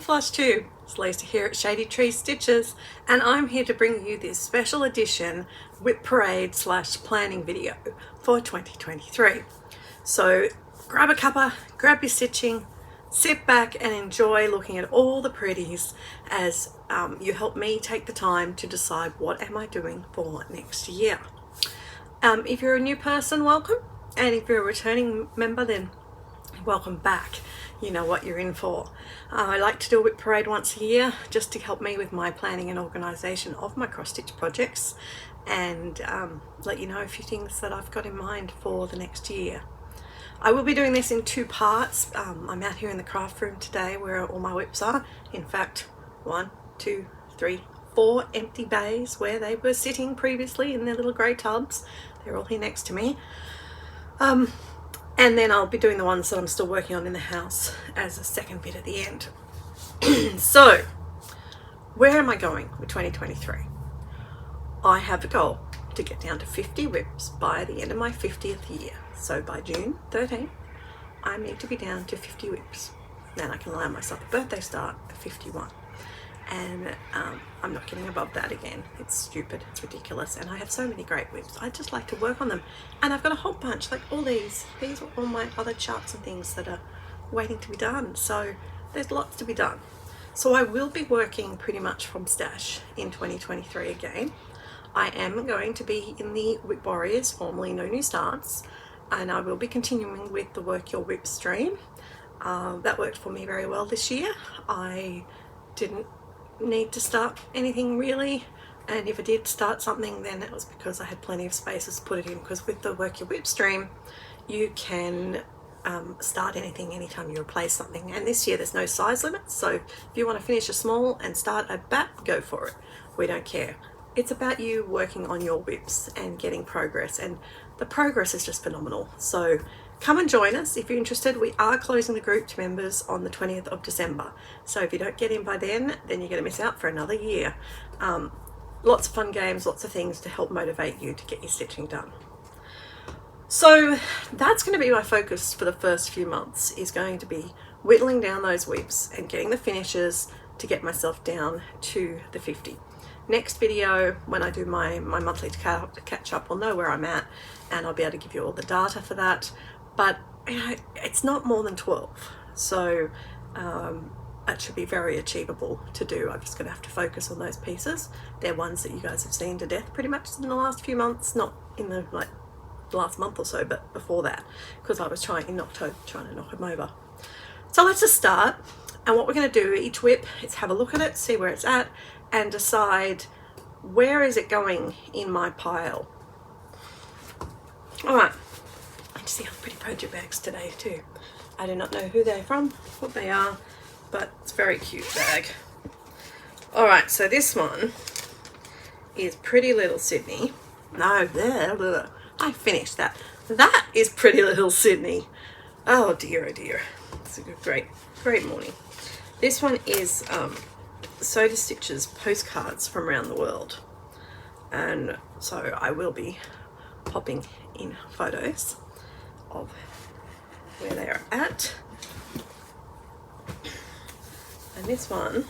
Floss Tube. It's Lisa here at Shady Tree Stitches, and I'm here to bring you this special edition WIP Parade / planning video for 2023. So grab a cuppa, grab your stitching, sit back and enjoy looking at all the pretties as you help me take the time to decide what am I doing for next year. If you're a new person, welcome, and if you're a returning member, then welcome back. You know what you're in for. I like to do a WIP Parade once a year just to help me with my planning and organisation of my cross stitch projects, and let you know a few things that I've got in mind for the next year. I will be doing this in two parts. I'm out here in the craft room today where all my WIPs are. In fact, 1, 2, 3, 4 empty bays where they were sitting previously in their little grey tubs. They're all here next to me. And then I'll be doing the ones that I'm still working on in the house as a second bit at the end. So, where am I going with 2023? I have a goal to get down to 50 WIPs by the end of my 50th year. So by June 13th, I need to be down to 50 WIPs. Then I can allow myself a birthday start at 51. And I'm not getting above that again. It's stupid, it's ridiculous, and I have so many great WIPs. I just like to work on them, and I've got a whole bunch, like all these are all my other charts and things that are waiting to be done, so there's lots to be done. So I will be working pretty much from stash in 2023 again. I am going to be in the WIP Warriors, formerly No New Starts, and I will be continuing with the Work Your WIP stream. That worked for me very well this year. I didn't need to start anything really, and if I did start something, then it was because I had plenty of spaces to put it in, because with the Work Your WIP stream you can start anything anytime you replace something, and this year there's no size limit, so if you want to finish a small and start a bat, go for it. We don't care. It's about you working on your WIPs and getting progress, and the progress is just phenomenal. So come and join us if you're interested. We are closing the group to members on the 20th of December. So if you don't get in by then you're going to miss out for another year. Lots of fun games, lots of things to help motivate you to get your stitching done. So that's going to be my focus for the first few months, is going to be whittling down those WIPs and getting the finishes to get myself down to the 50. Next video, when I do my monthly catch up, I'll know where I'm at and I'll be able to give you all the data for that. But you know, it's not more than 12, so that should be very achievable to do. I'm just going to have to focus on those pieces. They're ones that you guys have seen to death pretty much in the last few months, not in the last month or so, but before that, because I was trying in October to knock them over. So let's just start, and what we're going to do each WIP is have a look at it, see where it's at, and decide where is it going in my pile. All right. I see other pretty project bags today too. I do not know who they're from, what they are, but it's a very cute bag. All right, so this one is Pretty Little Sydney. No, there, I finished that. That is Pretty Little Sydney. Oh dear, oh dear. It's a great morning. This one is Sew to Stitches postcards from around the world, and so I will be popping in photos of where they are at. And this one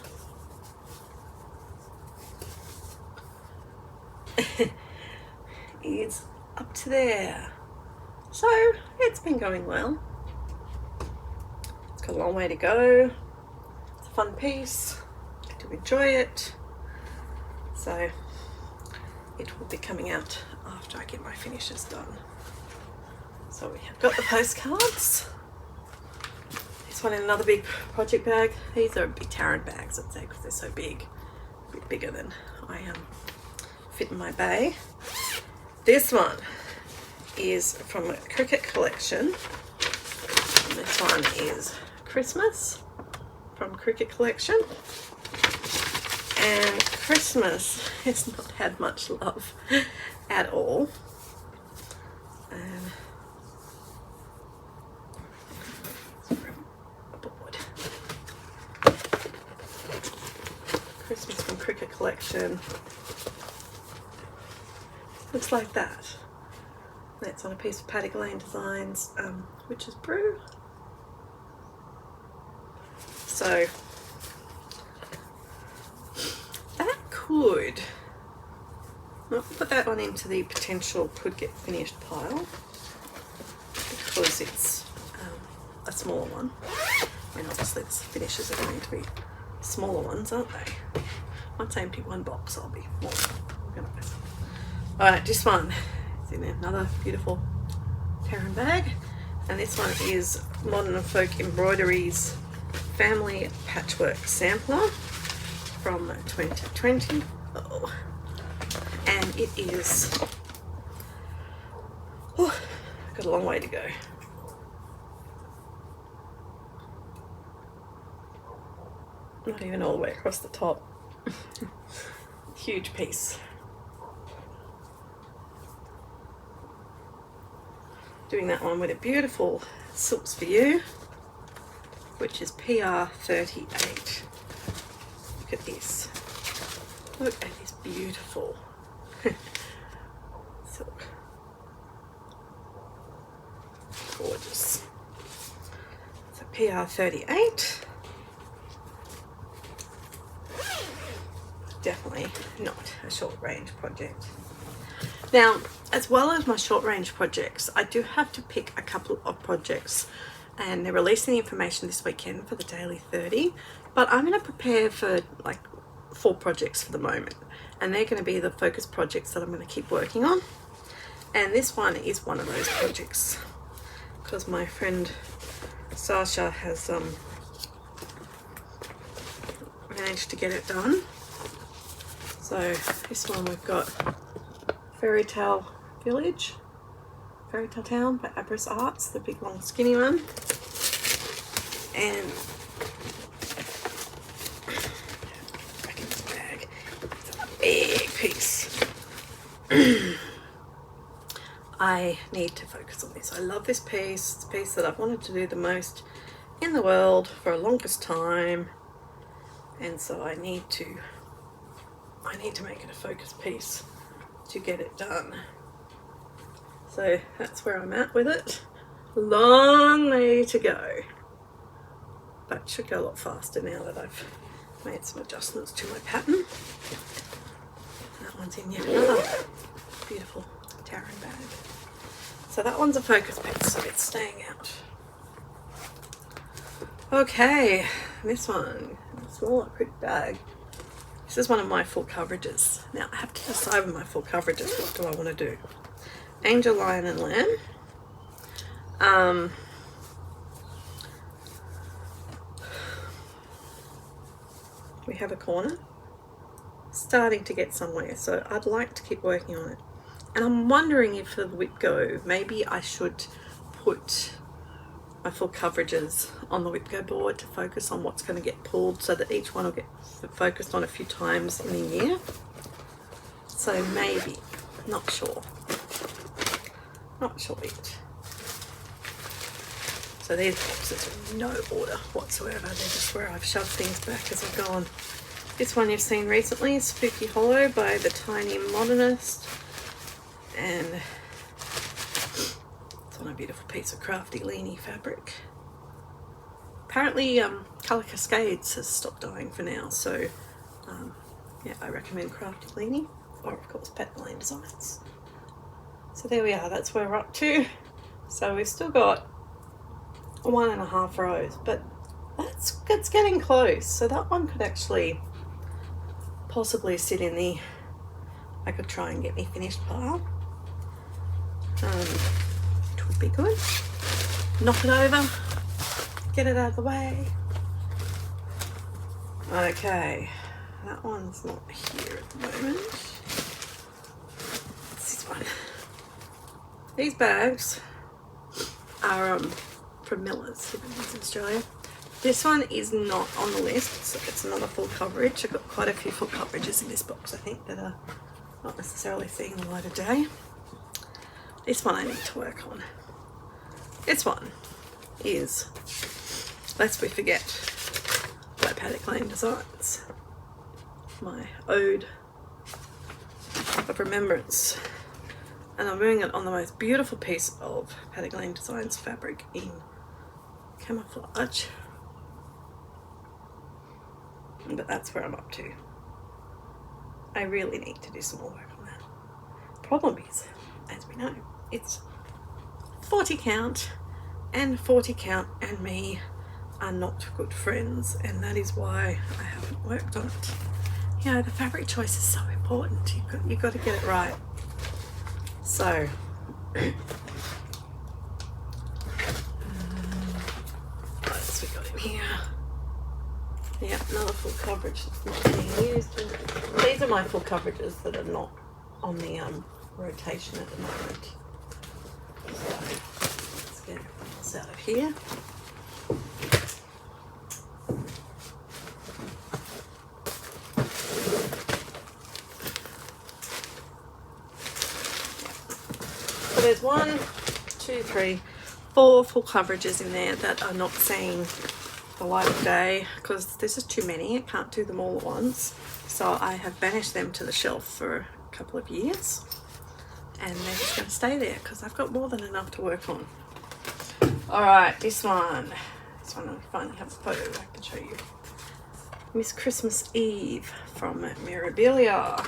is up to there, so it's been going well. It's got a long way to go. It's a fun piece, I do enjoy it, so it will be coming out after I get my finishes done. So we have got the postcards. This one in another big project bag. These are big Tarrant bags, I'd say, because they're so big. A bit bigger than I fit in my bay. This one is from a Cricket collection. And this one is Christmas from Cricket collection. And Christmas has not had much love at all. Christmas from Cricket collection. Looks like that. That's on a piece of Paddock Lane Designs, Witch's Brew. So could put that one into the potential could get finished pile, because it's a smaller one. I mean, obviously the finishes are going to be smaller ones, aren't they? Once I empty one box, I'll be more organised. Alright, this one is in another beautiful Terran bag, and this one is Modern and Folk Embroideries Family Patchwork Sampler from 2020. Oh. And it is, oh, got a long way to go. Not even all the way across the top. Huge piece. Doing that one with a beautiful Silks for You, which is PR38. Look at this. Look at this beautiful silk. Gorgeous. So PR38. Definitely not a short range project. Now, as well as my short range projects, I do have to pick a couple of projects, and they're releasing the information this weekend for the Daily 30, but I'm going to prepare for like 4 projects for the moment, and they're going to be the focus projects that I'm going to keep working on. And this one is one of those projects because my friend Sasha has managed to get it done. So this one we've got Fairy Tale Village, Fairy Tale Town by Abris Arts, the big long skinny one. And back in this bag, it's a big piece. I need to focus on this. I love this piece. It's a piece that I've wanted to do the most in the world for the longest time, and so I need to make it a focus piece to get it done. So that's where I'm at with it. Long way to go, but it should go a lot faster now that I've made some adjustments to my pattern. That one's in yet another beautiful Terran bag. So that one's a focus piece, so it's staying out. Okay, this one, a smaller quick bag. This is one of my full coverages. Now I have to decide with my full coverages, what do I want to do? Angel, Lion and Lamb. We have a corner. Starting to get somewhere, so I'd like to keep working on it. And I'm wondering if for the WIP Go, maybe I should put my full coverages on the WIP Go board to focus on what's going to get pulled, so that each one will get focused on a few times in a year. So maybe, not sure. Not sure yet. So these boxes are in no order whatsoever. They're just where I've shoved things back as I've gone. This one you've seen recently, Spooky Hollow by the Tiny Modernist. And it's on a beautiful piece of crafty leany fabric. Apparently Colour Cascades has stopped dying for now, so yeah, I recommend crafty leany, or of course Pat Lane Designs. So there we are, that's where we're up to. So we've still got 1.5 rows, but it's getting close. So that one could actually possibly sit in the I could try and get me finished pile. It would be good. Knock it over, get it out of the way. Okay, that one's not here at the moment. It's this one. These bags are from Miller's in Australia. This one is not on the list, so it's another full coverage. I've got quite a few full coverages in this box, I think, that are not necessarily seeing the light of day. This one I need to work on. This one is Lest We Forget by Paddock Lane Designs. My ode of remembrance. And I'm doing it on the most beautiful piece of Paddock Lane Designs fabric in camouflage. But that's where I'm up to. I really need to do some more work on that. Problem is, as we know, it's 40 count, and 40 count and me are not good friends, and that is why I haven't worked on it. You know, the fabric choice is so important. You've got to get it right. So what else we got in here? Yeah, another full coverage that's not being used. These are my full coverages that are not on the rotation at the moment. So let's get this out of here. So there's 1, 2, 3, 4 full coverages in there that are not seeing the light of day because there's just too many. I can't do them all at once. So I have banished them to the shelf for a couple of years, and they're just going to stay there because I've got more than enough to work on. Alright, this one I finally have a photo I can show you. Miss Christmas Eve from Mirabilia.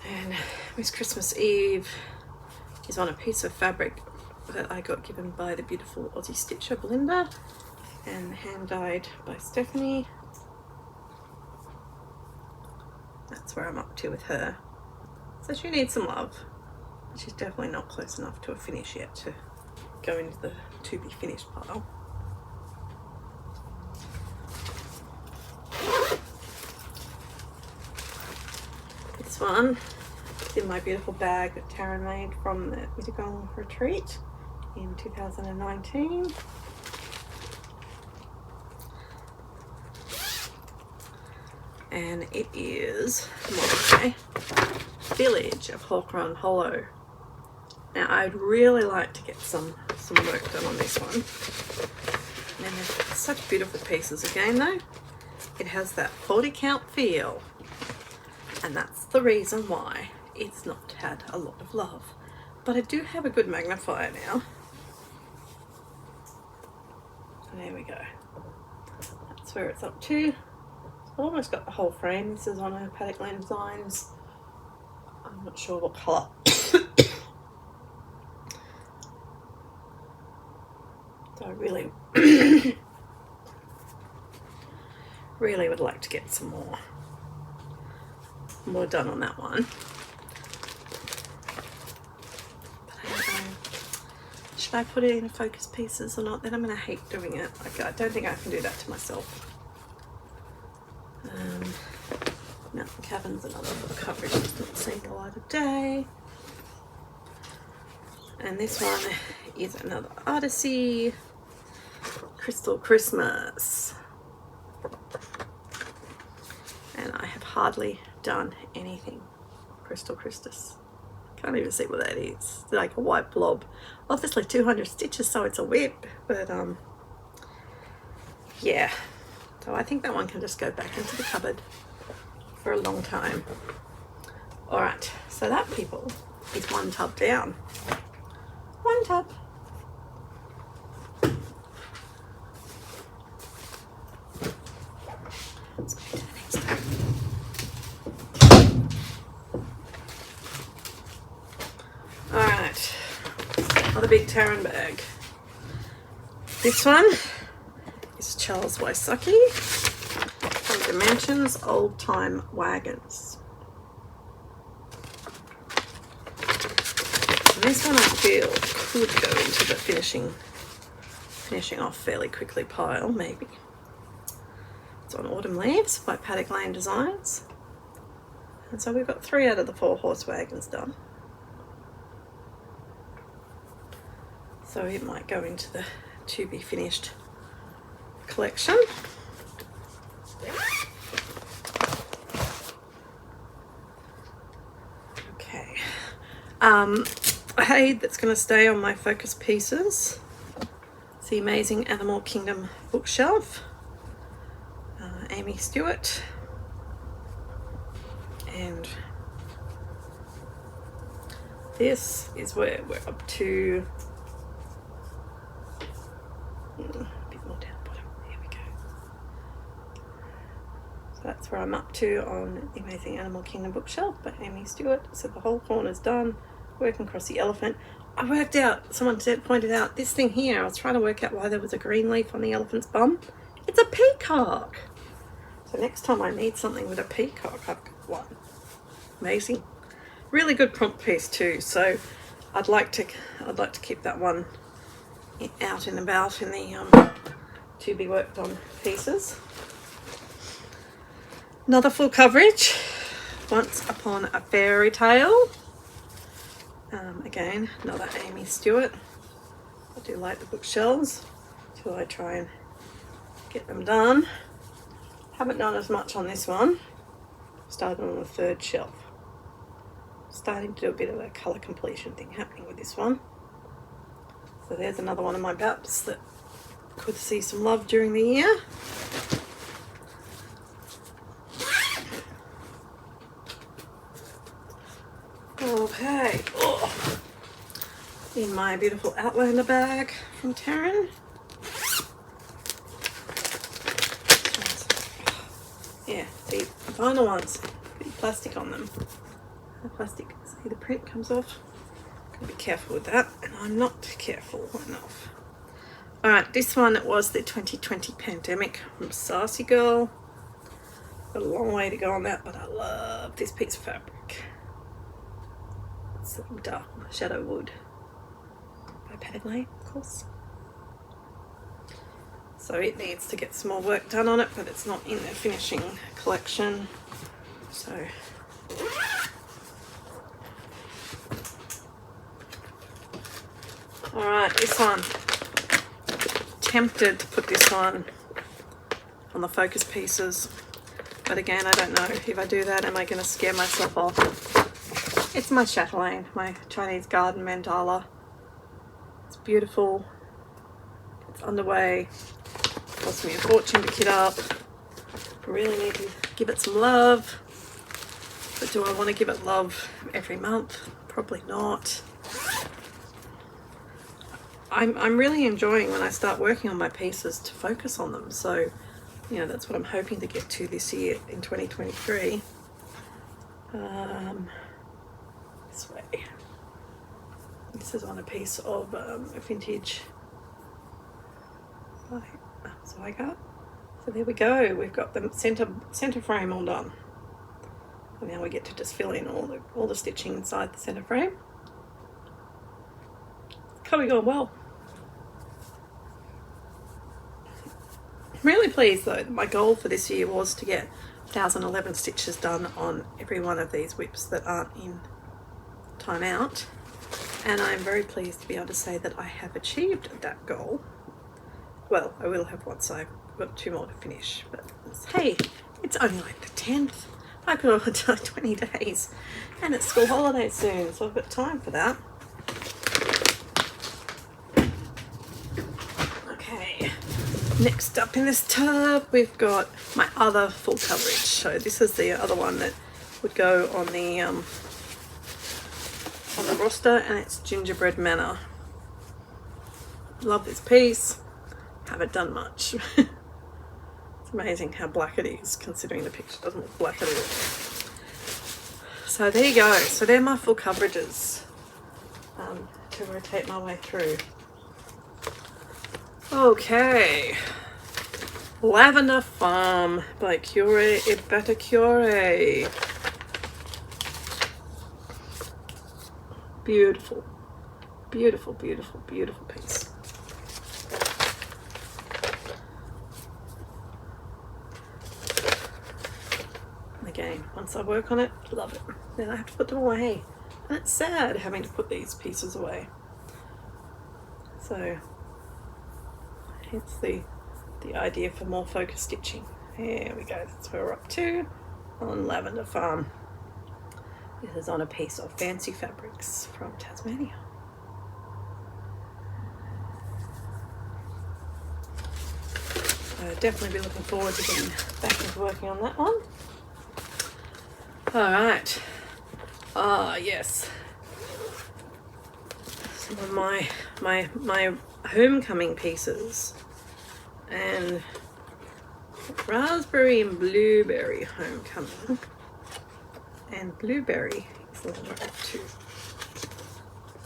And Miss Christmas Eve is on a piece of fabric that I got given by the beautiful Aussie stitcher Belinda and hand dyed by Stephanie. That's where I'm up to with her. So she needs some love. She's definitely not close enough to a finish yet to go into the to be finished pile. This one is in my beautiful bag that Taryn made from the Mittagong retreat in 2019. And it is my Village of Hawk Run Hollow. Now I'd really like to get some work done on this one. And they're such beautiful pieces again though. It has that 40 count feel, and that's the reason why it's not had a lot of love. But I do have a good magnifier now. So there we go. That's where it's up to. I've almost got the whole frame. This is on a Paddock Land Designs. I'm not sure what colour. So I really, really would like to get some more done on that one. But I don't know. Should I put it in focus pieces or not? Then I'm going to hate doing it. I don't think I can do that to myself. Mountain Cabin's another little coverage that's not seeing the light of day. And this one is another Artisy Crystal Christmas. And I have hardly done anything Crystal Christmas. Can't even see what that is. It's like a white blob. Obviously 200 stitches, so it's a WIP, but yeah. So I think that one can just go back into the cupboard for a long time. All right, so that, people, is one tub down. One tub. Let's go to the next tab. All right, another big Taryn bag. This one is Charles Wysocki from Dimensions Old Time Wagons. And this one I feel could go into the finishing off fairly quickly pile, maybe. It's on Autumn Leaves by Paddock Lane Designs. And so we've got 3 out of the 4 horse wagons done. So it might go into the to be finished collection. Okay. A Haid that's going to stay on my focus pieces. It's the Amazing Animal Kingdom bookshelf. Amy Stewart. And this is where we're up to. A bit more down the bottom. Here we go. So that's where I'm up to on The Amazing Animal Kingdom bookshelf by Amy Stewart. So the whole corner's done. Working across the elephant. I worked out, someone pointed out, this thing here, I was trying to work out why there was a green leaf on the elephant's bum. It's a peacock. So next time I need something with a peacock, I've got one. Amazing. Really good prompt piece too. So I'd like to keep that one out and about in the to be worked on pieces. Another full coverage, Once Upon a Fairy Tale. Again, another Amy Stewart. I do like the bookshelves till I try and get them done. Haven't done as much on this one. Started on the third shelf. Starting to do a bit of a colour completion thing happening with this one. So there's another one of my BAPs that could see some love during the year. Okay. Oh. In my beautiful Outlander bag from Taryn. Yeah, the vinyl ones, pretty plastic on them. The plastic, see the print comes off. Gotta be careful with that, and I'm not careful enough. Alright, this one was the 2020 pandemic from Sassy Girl. Got a long way to go on that, but I love this piece of fabric. It's dark shadow wood by Padley, of course. So it needs to get some more work done on it, but it's not in the finishing collection. So alright, this one. Tempted to put this one on the focus pieces, but again, I don't know if I do that, am I going to scare myself off? It's my chatelaine, my Chinese garden mandala. It's beautiful. It's underway. Cost me a fortune to kit up. I really need to give it some love. But do I want to give it love every month? Probably not. I'm really enjoying when I start working on my pieces to focus on them. So, you know, that's what I'm hoping to get to this year in 2023. This way. This is on a piece of a vintage Zygarde. So there we go. We've got the center frame all done. And now we get to just fill in all the stitching inside the center frame. Coming on well. I'm really pleased though. My goal for this year was to get 1011 stitches done on every one of these WIPs that aren't in timeout, and I'm very pleased to be able to say that I have achieved that goal. Well, I will have once I've got 2 more to finish, but hey, it's only like the 10th. I've got 20 days and it's school holidays soon, so I've got time for that. Okay, next up in this tub we've got my other full coverage. So this is the other one that would go on the roster, and it's Gingerbread Manor. Love this piece. Haven't done much. It's amazing how black it is, considering the picture doesn't look black at all. So there you go. So they're my full coverages to rotate my way through. Okay. Lavender Farm by Cure et Batacure. Beautiful. Beautiful, beautiful, beautiful piece. Again, once I work on it, love it. Then I have to put them away. And it's sad having to put these pieces away. So, hence the idea for more focus stitching. There we go, that's where we're up to on Lavender Farm. This is on a piece of Fancy Fabrics from Tasmania. So definitely be looking forward to getting back into working on that one. All right. Ah, yes. Some of my homecoming pieces, and Raspberry and Blueberry Homecoming. And Blueberry is the one we're up to.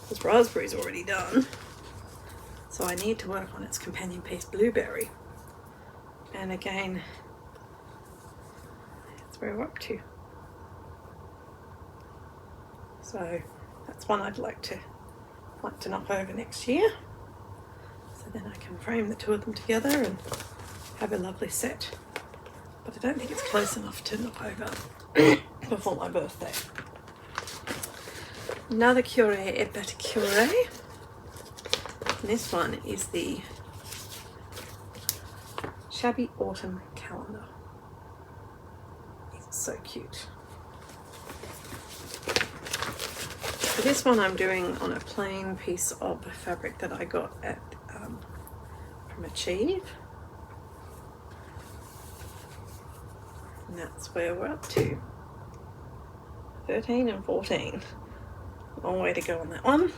Because Raspberry's already done. So I need to work on its companion piece, Blueberry. And again, that's where we're up to. So that's one I'd like to knock over next year. So then I can frame the two of them together and have a lovely set. But I don't think it's close enough to knock over before my birthday. Another Cure et Better Cure. And this one is the Shabby Autumn Calendar. It's so cute. So this one I'm doing on a plain piece of fabric that I got at from Achieve. And that's where we're up to. 13 and 14. Long way to go on that one.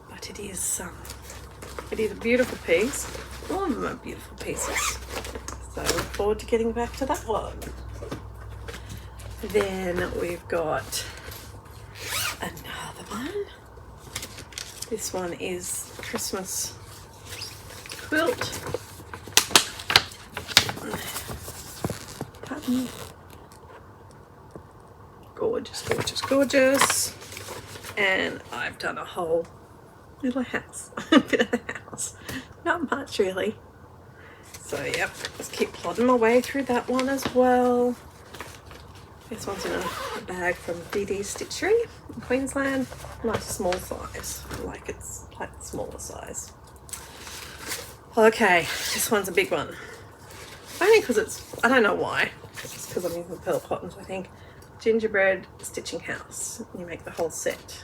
But it is a beautiful piece. All of them are beautiful pieces. So I look forward to getting back to that one. Then we've got another one. This one is Christmas quilt. Pattern. Gorgeous, gorgeous, gorgeous. And I've done a whole little house. A bit of the house. Not much really. So yep, let's keep plodding my way through that one as well. This one's in a bag from DD's Stitchery in Queensland. Nice small size. It's like the smaller size. Okay, this one's a big one. Only because I don't know why. It's because I'm using pearl cottons, I think. Gingerbread Stitching House. You make the whole set.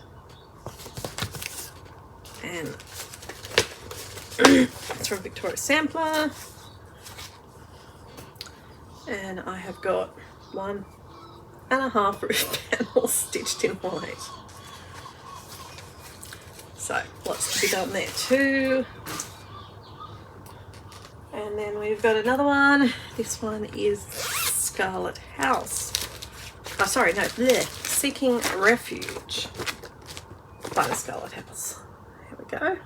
And it's from Victoria Sampler. And I have got 1.5 roof panels stitched in white. So lots to be done there too. And then we've got another one. This one is Scarlet House. Oh, sorry, no, bleh. Seeking Refuge by the Scarlet House. Here we go.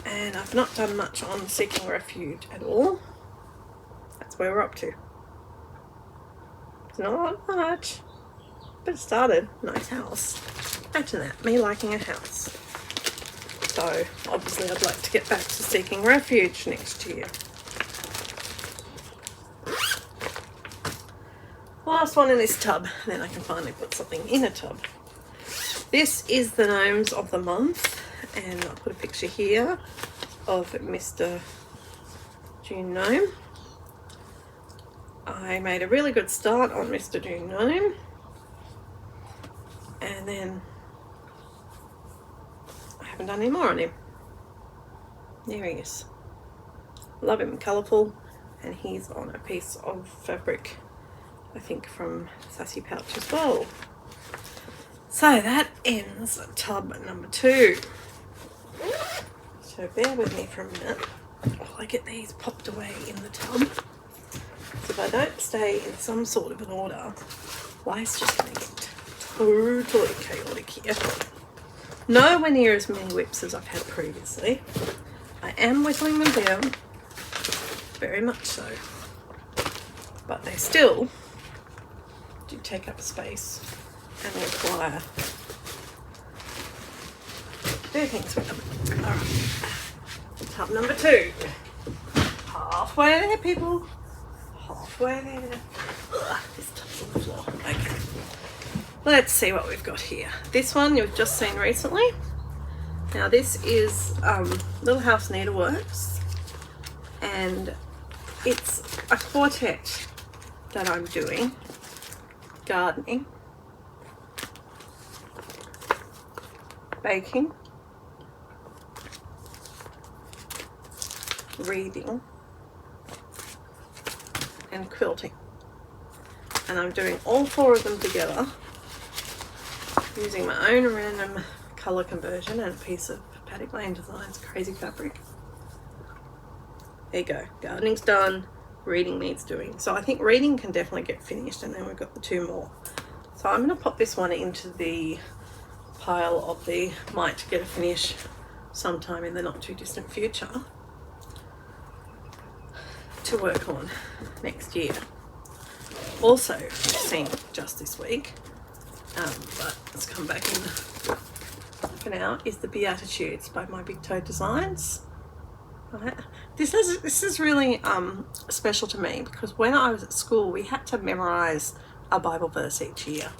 And I've not done much on Seeking Refuge at all. That's where we're up to. It's not much, but it started. Nice house. Imagine that, me liking a house. So obviously I'd like to get back to Seeking Refuge next year. Last one in this tub, then I can finally put something in a tub. This is the Gnomes of the Month, and I'll put a picture here of Mr. June Gnome. I made a really good start on Mr. June Gnome, and then I haven't done any more on him. There he is. Love him, colourful, and he's on a piece of fabric, I think from Sassy Pouch as well. So that ends tub number 2. So bear with me for a minute while I get these popped away in the tub. So if I don't stay in some sort of an order, life's just going to get totally chaotic here. Nowhere near as many whips as I've had previously. I am whittling them down, very much so, but they still do take up space and require do things with them. Alright, tub number 2. Halfway there, people. Halfway there. Ugh, this tub's on the floor. Okay. Let's see what we've got here. This one you've just seen recently. Now this is Little House Needleworks, and it's a quartet that I'm doing. Gardening, baking, reading, and quilting. And I'm doing all 4 of them together using my own random colour conversion and a piece of Paddock Lane Designs crazy fabric. there you go. Gardening's done. Reading needs doing. So I think reading can definitely get finished, and then we've got the 2 more. So I'm going to pop this one into the pile of the might get a finish sometime in the not too distant future to work on next year. Also seen just this week, but it's come back in for now, is the Beatitudes by My Big Toe Designs. Right. This is really special to me, because when I was at school we had to memorize a Bible verse each year,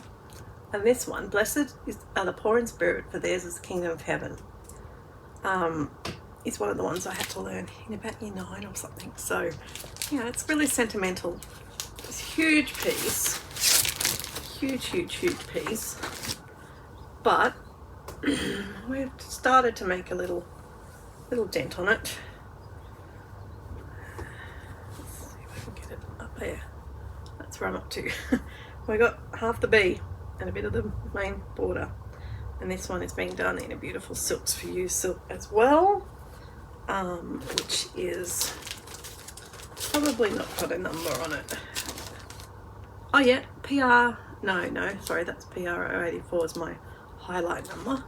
and this one, blessed are the poor in spirit, for theirs is the kingdom of heaven, is one of the ones I had to learn in about year 9 or something. So yeah, it's really sentimental. This huge piece, huge piece, but we've started to make a little dent on it. Let's see if I can get it up there. That's where I'm up to. We got half the B and a bit of the main border, and this one is being done in a beautiful Silks for You silk as well, which is probably not got a number on it. Oh yeah, PR, no, sorry, that's PR 084 is my highlight number,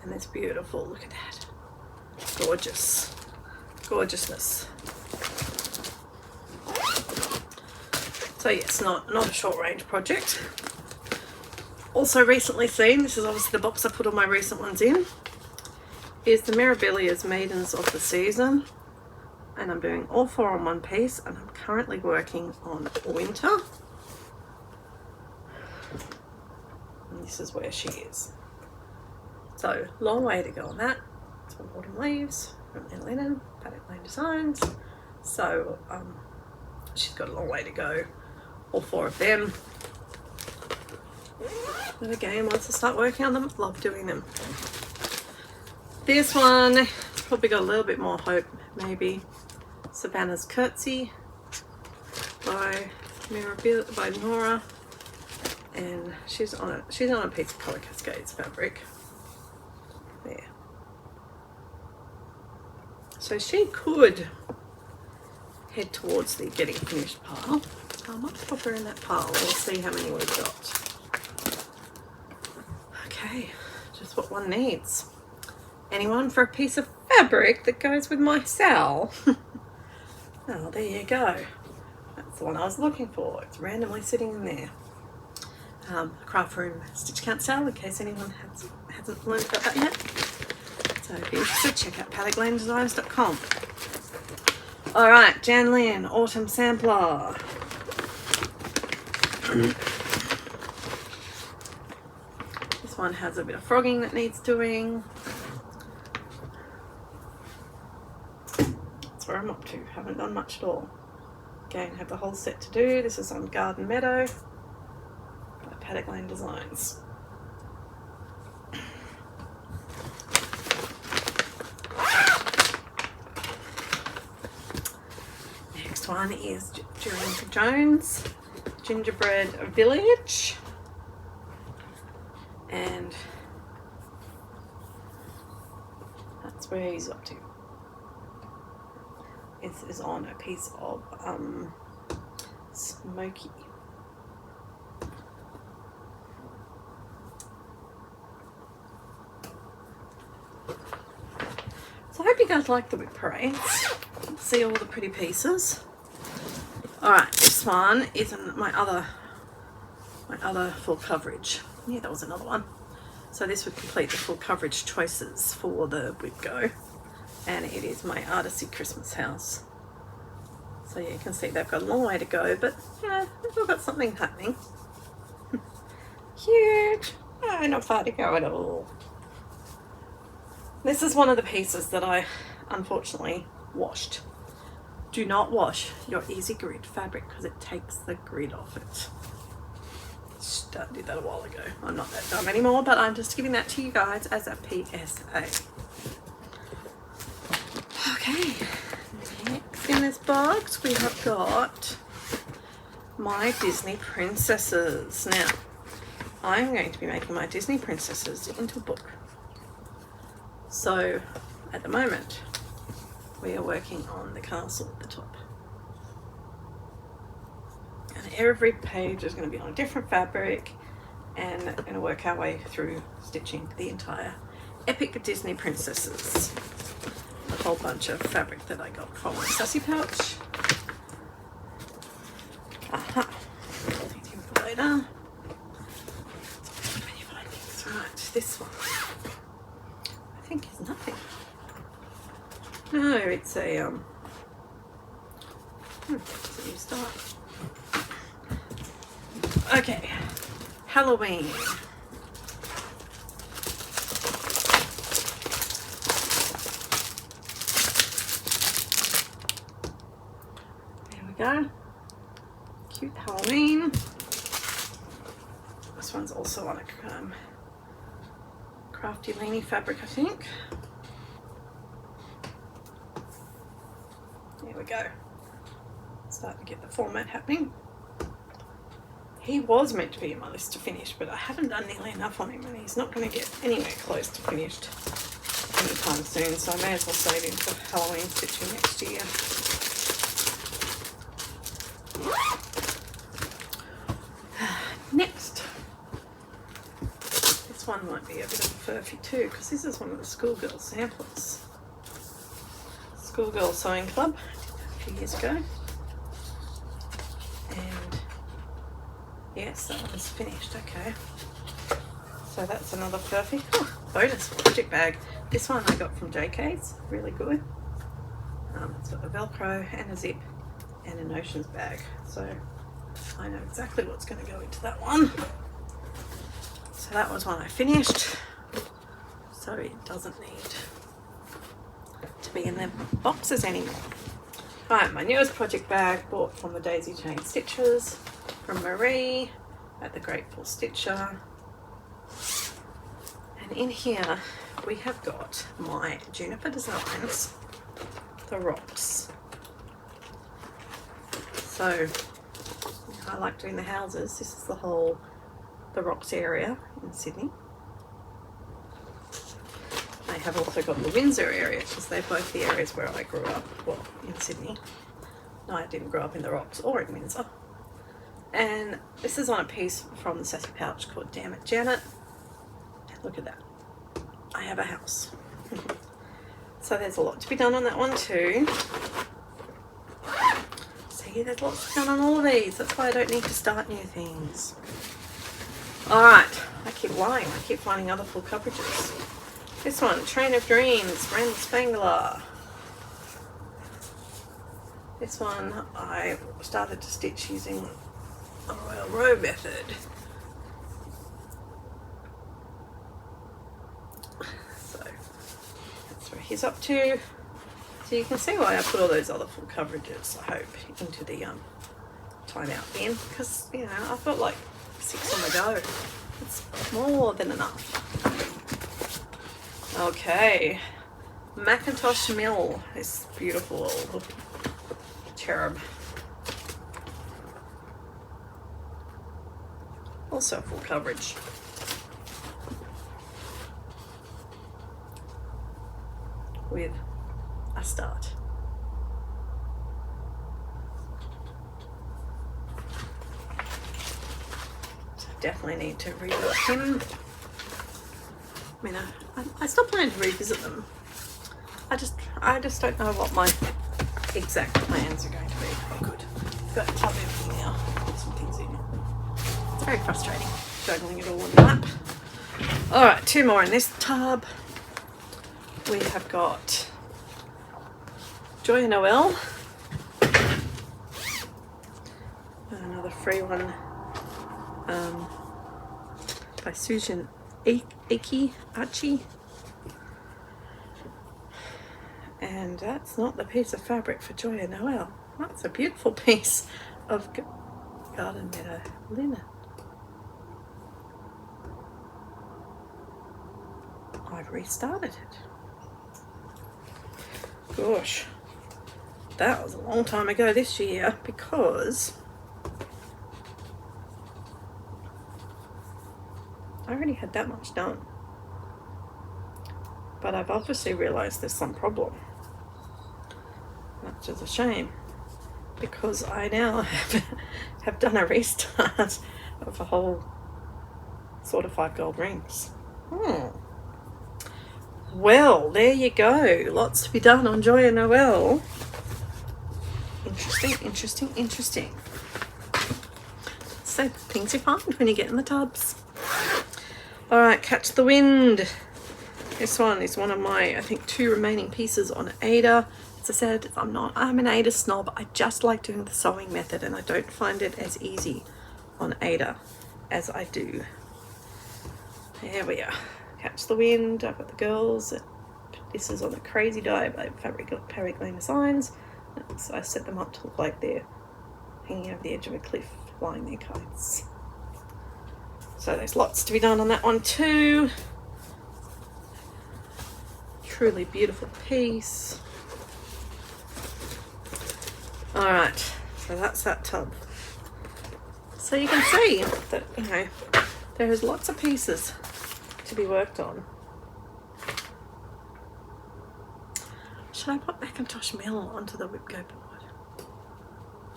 and it's beautiful. Look at that, gorgeousness. So yes, not a short range project. Also recently seen, this is obviously the box I put all my recent ones in, is the Mirabilia's Maidens of the Season, and I'm doing all 4 on one piece, and I'm currently working on winter. And this is where she is. So long way to go on that. Some autumn leaves from Anne Lennon, Paddock Lane Designs. So she's got a long way to go, all 4 of them. But again, once I start working on them, love doing them. This one probably got a little bit more hope, maybe. Savannah's Curtsy by Nora, and she's on a piece of Colour Cascades fabric. There. So she could head towards the getting finished pile. I might pop her in that pile. We'll see how many we've got. Okay, just what one needs. Anyone for a piece of fabric that goes with my sal? Oh, there you go. That's the one I was looking for. It's randomly sitting in there. Craft Room Stitch Count sale, in case anyone hasn't learned about that yet. So if you're interested, check out PaddockLaneDesigns.com. Alright, Jan Lynn, Autumn Sampler. This one has a bit of frogging that needs doing. That's where I'm up to. Haven't done much at all. Again, have the whole set to do. This is on Garden Meadow by Paddock Lane Designs. Next one is Julian Jones, Gingerbread Village, and that's where he's up to. This is on a piece of smoky. So I hope you guys like the WIP Parade. See all the pretty pieces. Alright, this one is my other full coverage. Yeah, that was another one. So this would complete the full coverage choices for the WIP Go. And it is my Artisy Christmas house. So yeah, you can see they've got a long way to go, but yeah, we've got something happening. Huge! Oh, not far to go at all. This is one of the pieces that I unfortunately washed. Do not wash your Easy Grid fabric because it takes the grid off it. I did that a while ago. I'm not that dumb anymore, but I'm just giving that to you guys as a PSA. Okay, next in this box we have got my Disney princesses. Now, I'm going to be making my Disney princesses into a book. So, at the moment, we are working on the castle at the top. And every page is going to be on a different fabric, and we're going to work our way through stitching the entire epic Disney princesses. A whole bunch of fabric that I got from my sassy pouch. Aha. For later. Right, this one I think is nothing. No, it's a it's a new start. Okay, Halloween. There we go. Cute Halloween. This one's also on a crafty leany fabric, I think. There we go. Starting to get the format happening. He was meant to be in my list to finish, but I haven't done nearly enough on him, and he's not going to get anywhere close to finished anytime soon, so I may as well save him for Halloween stitching next year. Next. This one might be a bit of a furphy too, because this is one of the schoolgirl samplers. Schoolgirl Sewing Club, a few years ago. And yes, that one's finished, okay. So that's another furphy. Oh, bonus project bag. This one I got from JK's, really good. It's got a Velcro and a zip and an Oceans bag. So I know exactly what's going to go into that one. So that was one I finished. So it doesn't need to be in the boxes anymore. Right, my newest project bag, bought from the Daisy Chain Stitches from Marie at the Grateful Stitcher. And in here we have got my Juniper Designs, the rocks. So I like doing the houses. This is the rocks area in Sydney. I have also got the Windsor area, because they're both the areas where I grew up, well, in Sydney. No, I didn't grow up in the rocks or in Windsor. And this is on a piece from the Sassy Pouch called Damn It Janet. Look at that. I have a house. So there's a lot to be done on that one too. See, there's lots to be done on all of these. That's why I don't need to start new things. Alright, I keep lying. I keep finding other full coverages. This one, Train of Dreams, Randall Spangler. This one I started to stitch using a Royal Row method. So that's where he's up to. So you can see why I put all those other full coverages, I hope, into the timeout bin, because, you know, I've got like 6 on the go. It's more than enough. Okay, Macintosh Mill, this beautiful old cherub. Also full coverage. With a start. So definitely need to rebuild him. I mean, I still plan to revisit them. I just don't know what my exact plans are going to be. Oh, good. Got to tub everything now. Put some things in. It's very frustrating juggling it all in the lap. All right, 2 more in this tub. We have got Joy Noel. Another free one by Susan Archie. And that's not the piece of fabric for Joy Noel. That's a beautiful piece of garden meadow linen. I've restarted it. Gosh, that was a long time ago this year, because I already had that much done. But I've obviously realised there's some problem. which is a shame because I now have done a restart of a whole sort of 5 gold rings. Well, there you go. Lots to be done on Joyeux Noel. Interesting, interesting, interesting. So, things you find when you get in the tubs. Alright, Catch the Wind. This one is one of my, I think, 2 remaining pieces on Ada. As I said, I'm an Ada snob. I just like doing the sewing method and I don't find it as easy on Ada as I do. There we are. Catch the Wind. I've got the girls. This is on the Crazy Dye by Fabric Parade Designs. So I set them up to look like they're hanging over the edge of a cliff, flying their kites. So there's lots to be done on that one too. Truly beautiful piece. Alright, so that's that tub. So you can see that, you know, there is lots of pieces to be worked on. Should I put Macintosh Mill onto the WIP board?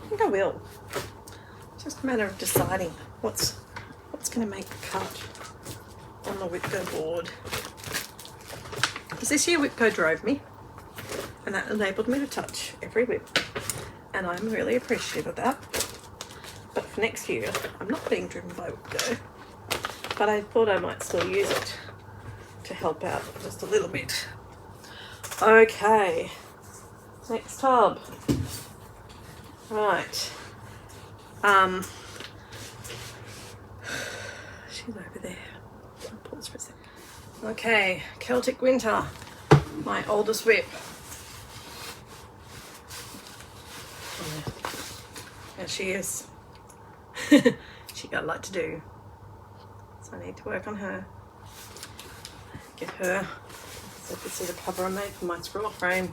I think I will. It's just a matter of deciding what's going to make the cut on the WIP board. Because this year WIP drove me, and that enabled me to touch every WIP, and I'm really appreciative of that. But for next year, I'm not being driven by WIP, but I thought I might still use it to help out just a little bit. Okay, next tub. Right. She's over there. I'll pause for a second. Okay, Celtic Winter, my oldest WIP. There she is. She got a lot to do, so I need to work on her. Get her. So this is a cover I made for my scroll frame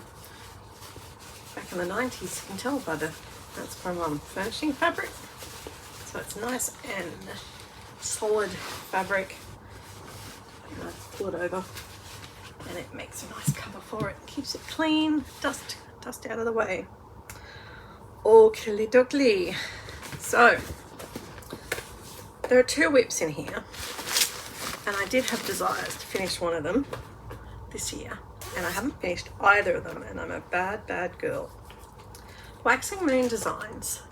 back in the 90s. You can tell by that's from furnishing fabric. So it's nice and solid fabric. And I pull it over and it makes a nice cover for it. Keeps it clean, dust out of the way. Oakley dokley. So there are 2 WIPs in here, and I did have desires to finish one of them this year, and I haven't finished either of them, and I'm a bad girl. Waxing Moon Designs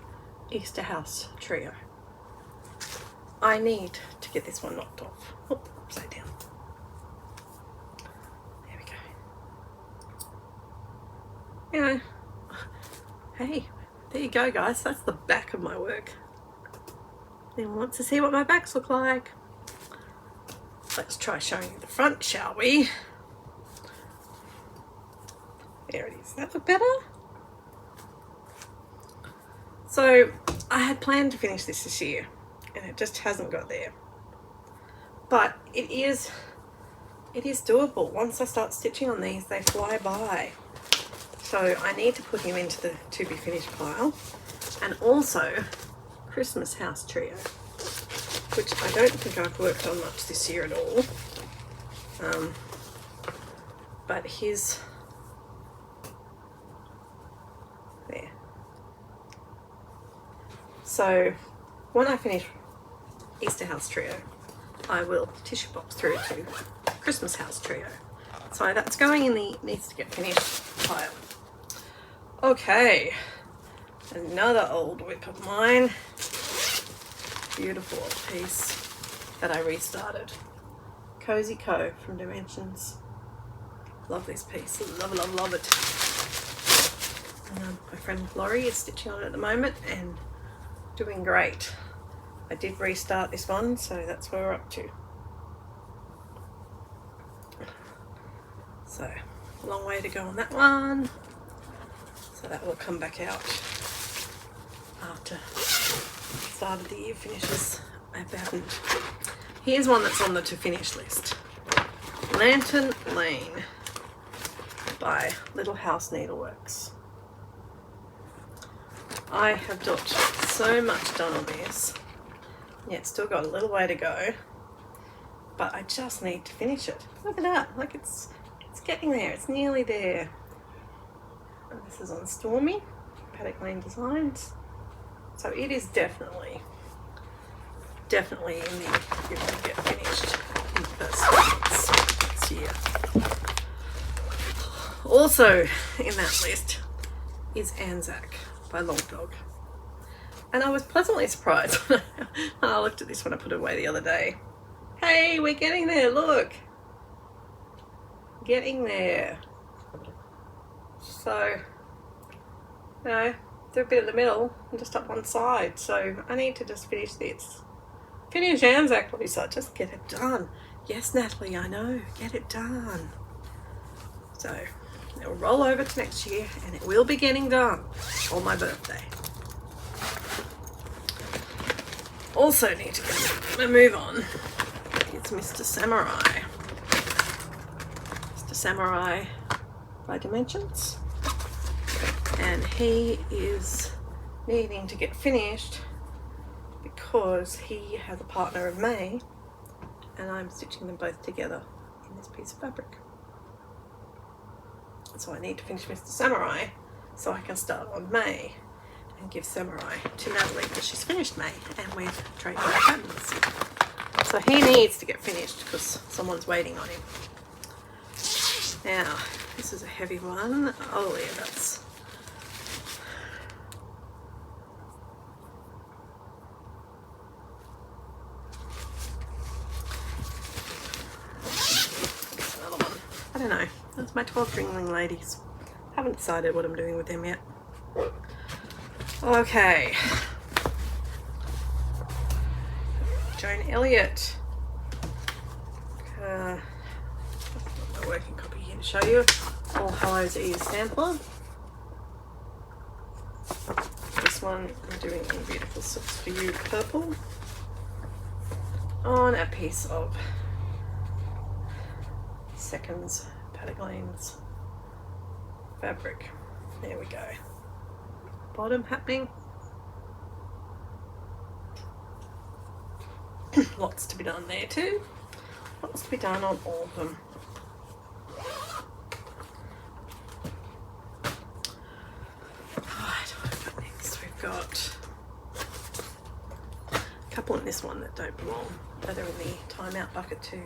Easter House Trio. I need to get this one knocked off. Oh, upside down. There we go. You know, hey, there you go, guys. That's the back of my work. Anyone wants to see what my backs look like? Let's try showing you the front, shall we? There it is. Does that look better? So I had planned to finish this year, and it just hasn't got there. But it is doable. Once I start stitching on these, they fly by. So I need to put him into the to be finished pile. And also Christmas House Trio, which I don't think I've worked on much this year at all. But his there. So when I finish Easter House Trio, I will tissue box through to Christmas House Trio. So that's going in the needs to get finished pile. Okay, another old WIP of mine. Beautiful old piece that I restarted. Cozy Co from Dimensions. Love this piece. Love it. My friend Laurie is stitching on it at the moment and doing great. I did restart this one, so that's where we're up to. So, a long way to go on that one. So that will come back out after the start of the year finishes. I haven't. Here's one that's on the to finish list. Lantern Lane by Little House Needleworks. I have got so much done on this. Yeah, it's still got a little way to go, but I just need to finish it. Look at that, like it's getting there, it's nearly there. And this is on Stormy, Paddock Lane Designs. So it is definitely in the you're going to get finished in the first months this year. Also in that list is Anzac by Long Dog. And I was pleasantly surprised when I looked at this when I put it away the other day. Hey, we're getting there, look. Getting there. So, you know, do a bit in the middle and just up one side. So I need to just finish this. Finish Anzac, Lisa, just get it done. Yes, Natalie, I know, get it done. So it'll roll over to next year and it will be getting done on my birthday. Also need to move on. It's Mr. Samurai. Mr. Samurai by Dimensions. And he is needing to get finished because he has a partner of May and I'm stitching them both together in this piece of fabric. So I need to finish Mr. Samurai so I can start on May and give Samurai to Natalie because she's finished May and we're trading our patterns. So he needs to get finished because someone's waiting on him. Now, this is a heavy one. Oh yeah, that's... another one. I don't know. That's my 12 Ringling ladies. Haven't decided what I'm doing with them yet. Okay. Joan Elliott. I've got my working copy here to show you. All Hallows Eve sampler. This one I'm doing in Beautiful Silks for You purple on a piece of Seconds Paddock Lane's fabric. There we go. Bottom happening. Lots to be done there too. Lots to be done on all of them. Right, what have we got next? We've got a couple in this one that don't belong. That are in the timeout bucket too.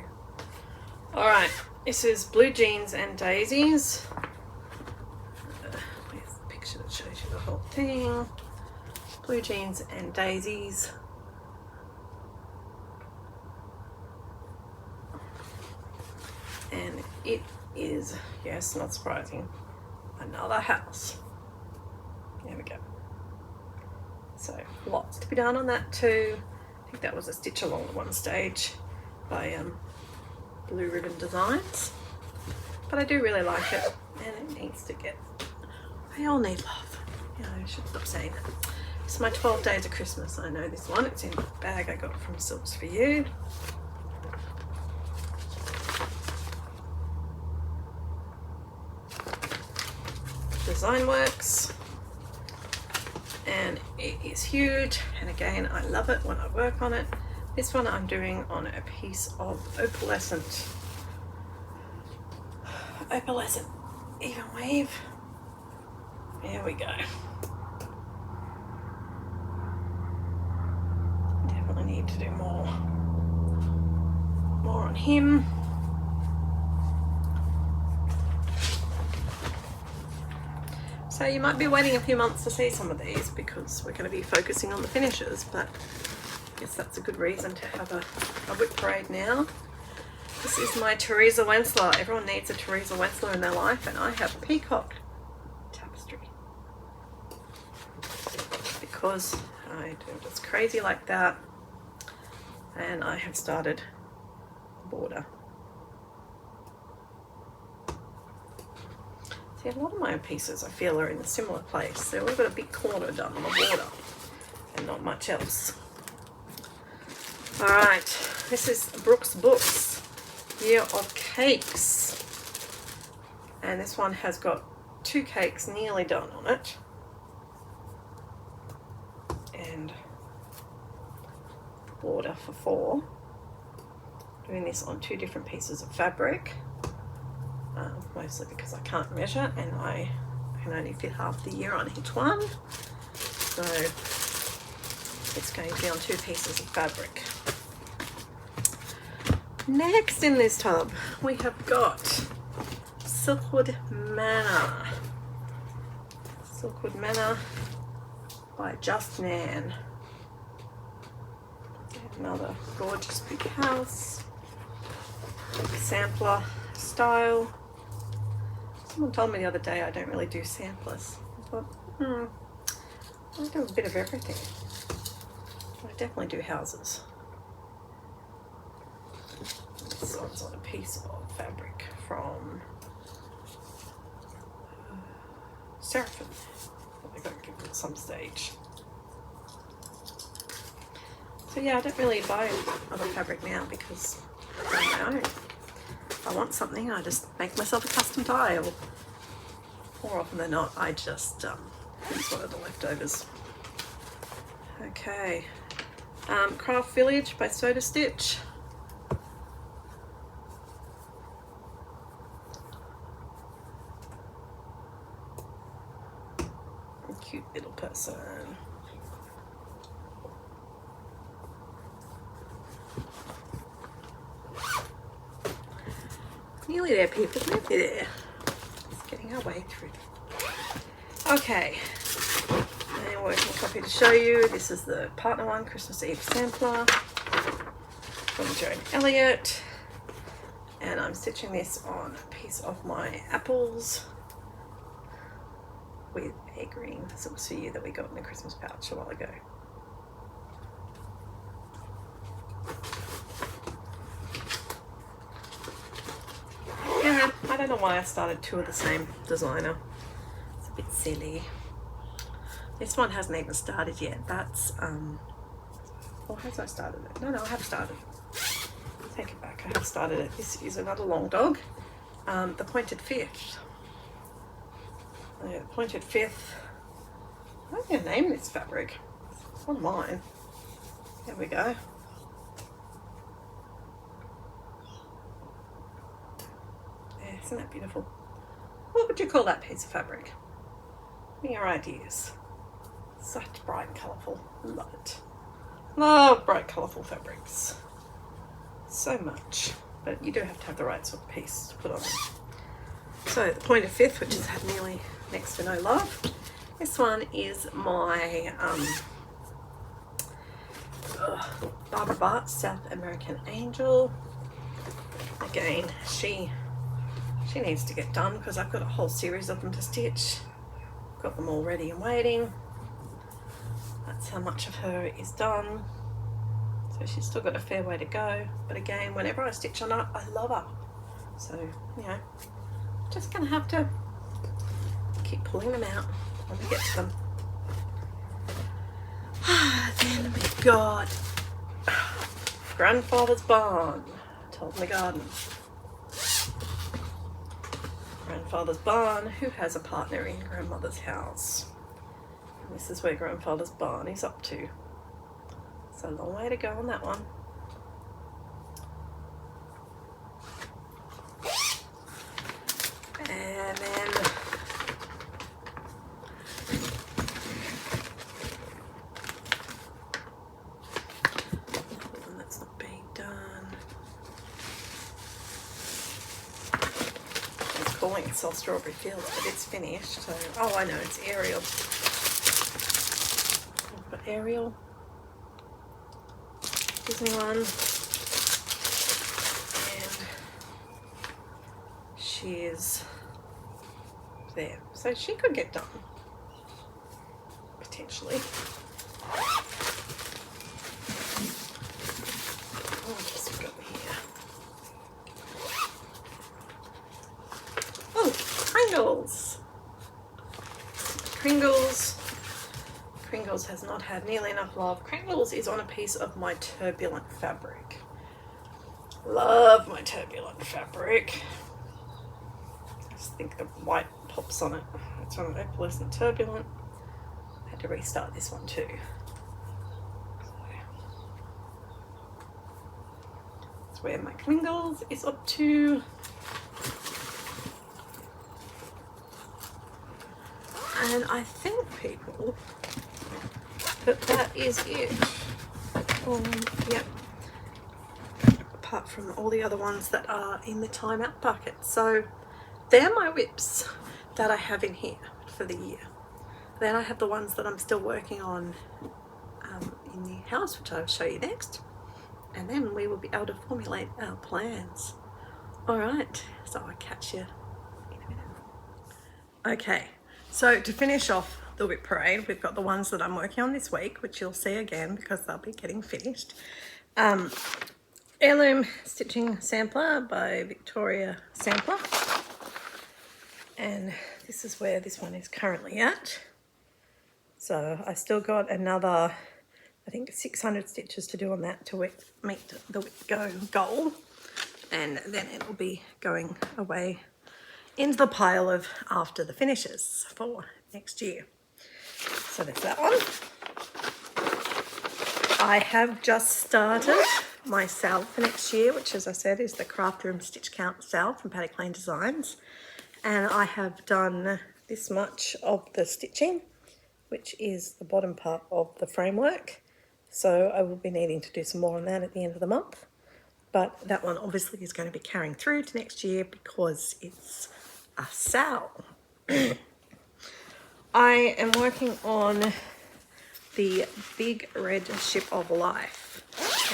Alright, this is Blue Jeans and Daisies. Where's the picture that shows you the whole thing? Blue Jeans and Daisies. And it is, yes, not surprising, another house. There we go. So lots to be done on that too. I think that was a stitch along at one stage by Blue Ribbon Designs. But I do really like it and it needs to get, they all need love. You know, I should stop saying that. It's my 12 Days of Christmas. I know this one. It's in a bag I got from Silks for You. Design Works, and it is huge, and again I love it when I work on it. This one I'm doing on a piece of opalescent even weave. There we go. Definitely need to do more on him. So you might be waiting a few months to see some of these because we're going to be focusing on the finishes, but I guess that's a good reason to have a WIP Parade now. This is my Teresa Wensler. Everyone needs a Teresa Wensler in their life, and I have peacock tapestry because I do just crazy like that, and I have started a border. See, a lot of my pieces I feel are in a similar place. They've all got a big corner done on the border and not much else. Alright, this is Brooks Books, Year of Cakes. And this one has got 2 cakes nearly done on it. And border for 4. Doing this on 2 different pieces of fabric. Mostly because I can't measure and I can only fit half the year on each one. So it's going to be on 2 pieces of fabric. Next in this tub, we have got Silkwood Manor. Silkwood Manor by Just Nan. Another gorgeous big house. Sampler style. Someone told me the other day I don't really do samplers. I thought, I do a bit of everything. I definitely do houses. This one's on a piece of fabric from Seraphim. I got to give it at some stage. So yeah, I don't really buy other fabric now because I don't know. If I want something, I just make myself a custom tie, or more often than not, I just use one of the leftovers. Okay, Craft Village by Soda Stitch. Cute little person. Nearly there, people. Nearly there. Just getting our way through. Okay. And working copy to show you. This is the partner one, Christmas Eve sampler from Joan Elliott. And I'm stitching this on a piece of my apples with a green silk suit that we got in a Christmas pouch a while ago. Yeah, I don't know why I started 2 of the same designer. It's a bit silly. This one hasn't even started yet. That's or has I started it? No, I have started. Take it back. I have started it. This is another long dog. The Pointed Fifth. The Pointed Fifth. I'm going to name this fabric. It's on mine. There we go. Yeah, isn't that beautiful? What would you call that piece of fabric? Give me your ideas. Such bright and colourful. Love it. Love bright colourful fabrics. So much. But you do have to have the right sort of piece to put on it. So the Pointed Fifth, which has had nearly next to no love. This one is my Barbara Bart South American Angel. Again, she needs to get done because I've got a whole series of them to stitch. Got them all ready and waiting. That's how much of her is done. So she's still got a fair way to go. But again, whenever I stitch on her, I love her. So, you know, just gonna have to keep pulling them out when we get to them. Then we've got Grandfather's Barn, Told in the Garden. Grandfather's Barn, who has a partner in Grandmother's House. And this is where Grandfather's Barn is up to. So a long way to go on that one. And then that's not being done. It's calling itself Strawberry Fields, but it's finished. So, oh, I know, it's Ariel. But Ariel, Disney one, and she is there. So she could get done, potentially. What else we got here? Oh, Kringles. Kringles has not had nearly enough love. Kringles is on a piece of my turbulent fabric. Love my turbulent fabric. I just think the white pops on it. It's on an opalescent turbulent. I had to restart this one too. That's where my Kringles is up to. And I think, people, that is it. Yep. Apart from all the other ones that are in the timeout bucket. So they're my WIPs that I have in here for the year. Then I have the ones that I'm still working on in the house, which I'll show you next. And then we will be able to formulate our plans. All right, so I'll catch you in a minute. Okay, so to finish off the WIP Parade, we've got the ones that I'm working on this week, which you'll see again because they'll be getting finished. Heirloom Stitching Sampler by Victoria Sampler. And this is where this one is currently at. So I still got another, I think 600 stitches to do on that to meet the WIP goal. And then it will be going away into the pile of after the finishes for next year. So there's that one. I have just started my sale for next year, which, as I said, is the Craft Room Stitch Count sale from Paddock Lane Designs. And I have done this much of the stitching, which is the bottom part of the framework. So I will be needing to do some more on that at the end of the month. But that one obviously is going to be carrying through to next year because it's a sale. I am working on the Big Red Ship of Life,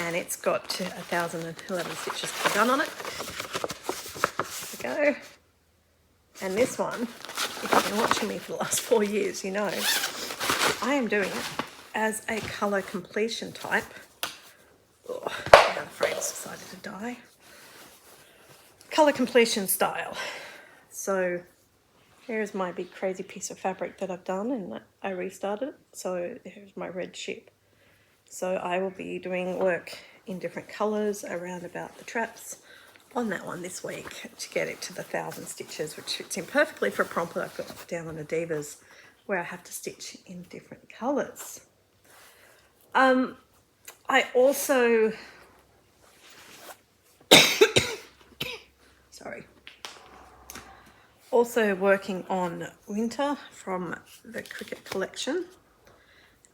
and it's got 1,011 stitches to be done on it. There we go. And this one, if you've been watching me for the last 4 years, you know I am doing it as a colour completion type. Oh, now the frame's decided to die. Colour completion style. So here's my big crazy piece of fabric that I've done, and I restarted it. So here's my red ship. So I will be doing work in different colours around about the traps on that one this week to get it to the 1,000 stitches, which fits in perfectly for a prompt that I've got down on the Divas, where I have to stitch in different colours. I also, also working on Winter from the Cricket collection,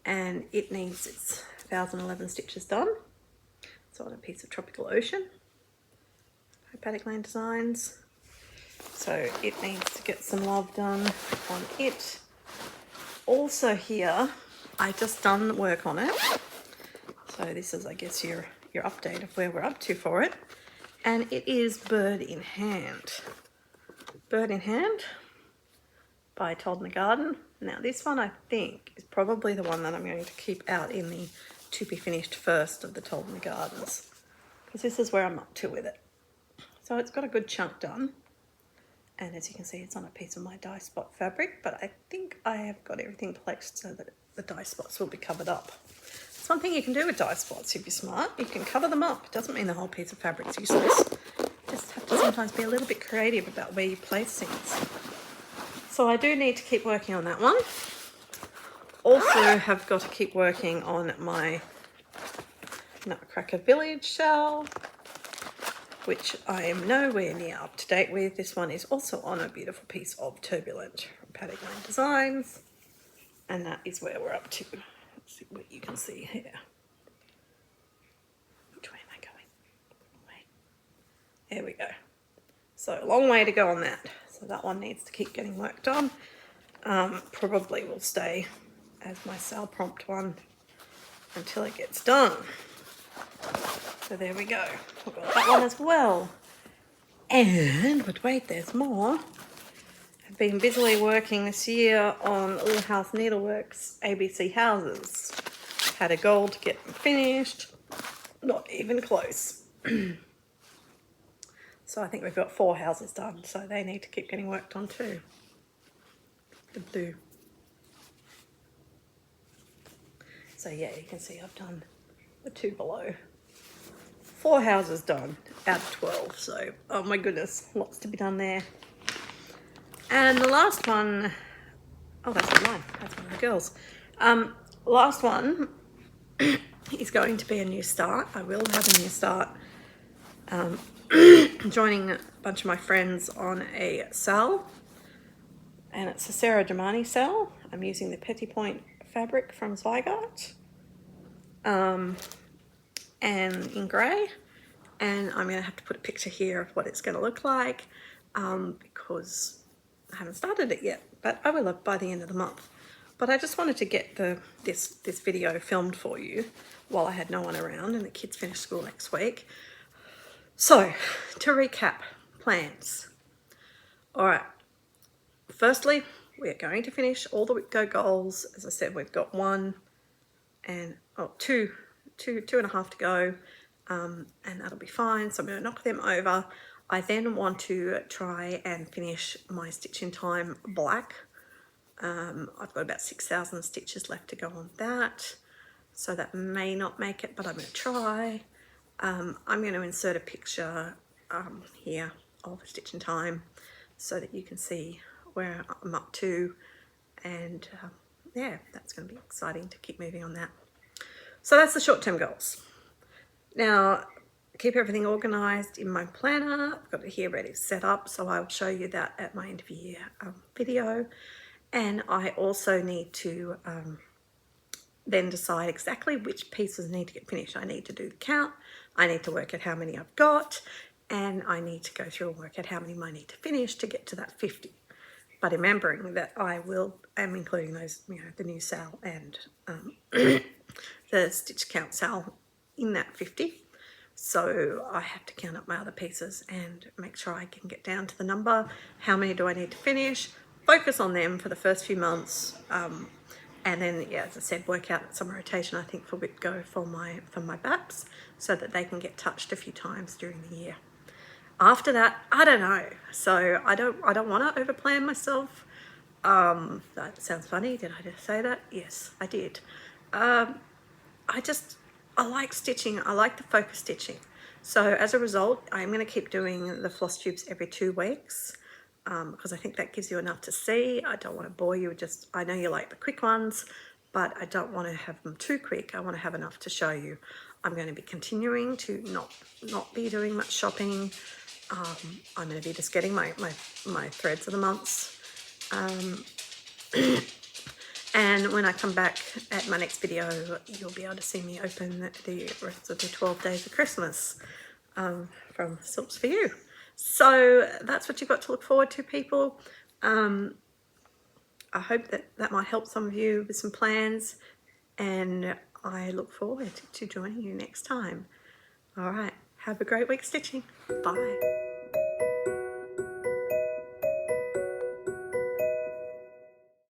and it needs its 1,011 stitches done. It's on a piece of Tropical Ocean by Paddock Lane Designs. So it needs to get some love done on it. Also here, I just done work on it. So this is, I guess, your update of where we're up to for it. And it is Bird in Hand. Bird in Hand by Told in the Garden. Now this one I think is probably the one that I'm going to keep out in the to be finished first of the Told in the Gardens, because this is where I'm up to with it. So it's got a good chunk done, and as you can see it's on a piece of my die spot fabric, but I think I have got everything placed so that the die spots will be covered up. It's one thing you can do with die spots if you're smart. You can cover them up. It doesn't mean the whole piece of fabric's useless. You just have to sometimes be a little bit creative about where you place things. So I do need to keep working on that one. Also have got to keep working on my Nutcracker Village shell, which I am nowhere near up to date with. This one is also on a beautiful piece of Turbulent from Paddock Lane Designs, and that is where we're up to. Let's see what you can see here. Which way am I going? Wait. There we go. So a long way to go on that. So that one needs to keep getting worked on. Probably will stay as my sale prompt one until it gets done. So there we go. We've got that one as well. And, but wait, there's more. I've been busily working this year on Little House Needleworks ABC houses. Had a goal to get them finished. Not even close. So I think we've got 4 houses done, so they need to keep getting worked on too. The blue. So yeah, you can see I've done the 2 below. 4 houses done out of 12, so oh my goodness, lots to be done there. And the last one, oh that's not mine, that's one of the girls. Last one is going to be a new start. I will have a new start. Joining a bunch of my friends on a sale and it's a Sarah Germani cell. I'm using the Petit Point fabric from Zygarde, and in grey, and I'm going to have to put a picture here of what it's going to look like, because I haven't started it yet, but I will have by the end of the month. But I just wanted to get this video filmed for you while I had no one around and the kids finish school next week. So, to recap, plans. All right, firstly, we're going to finish all the WIP Go goals. As I said, we've got two and a half to go, and that'll be fine. So I'm going to knock them over. I then want to try and finish my Stitch in Time black. I've got about 6,000 stitches left to go on that, so that may not make it, but I'm going to try. I'm going to insert a picture here of Stitch in Time so that you can see where I'm up to, and yeah, that's going to be exciting to keep moving on that. So that's the short-term goals. Now, keep everything organised in my planner. I've got it here ready to set up, so I'll show you that at my end of year video. And I also need to then decide exactly which pieces need to get finished. I need to do the count, I need to work out how many I've got, and I need to go through and work out how many I need to finish to get to that 50. But remembering that I am including those, the new sale and the stitch count sale in that 50. So I have to count up my other pieces and make sure I can get down to the number. How many do I need to finish? Focus on them for the first few months, and then, yeah, as I said, work out some rotation, I think, for WIP Go for my BAPs, so that they can get touched a few times during the year. After that, I don't know. So I don't want to overplan myself. That sounds funny. Did I just say that? Yes, I did. I like stitching. I like the focus stitching. So as a result, I'm going to keep doing the floss tubes every 2 weeks, because I think that gives you enough to see. I don't want to bore you. I know you like the quick ones, but I don't want to have them too quick. I want to have enough to show you. I'm going to be continuing to not be doing much shopping. I'm going to be just getting my threads of the months. And when I come back at my next video, you'll be able to see me open the rest of the 12 days of Christmas from Silks for You. So that's what you've got to look forward to, people. I hope that might help some of you with some plans, and I look forward to joining you next time. All right, have a great week stitching. Bye.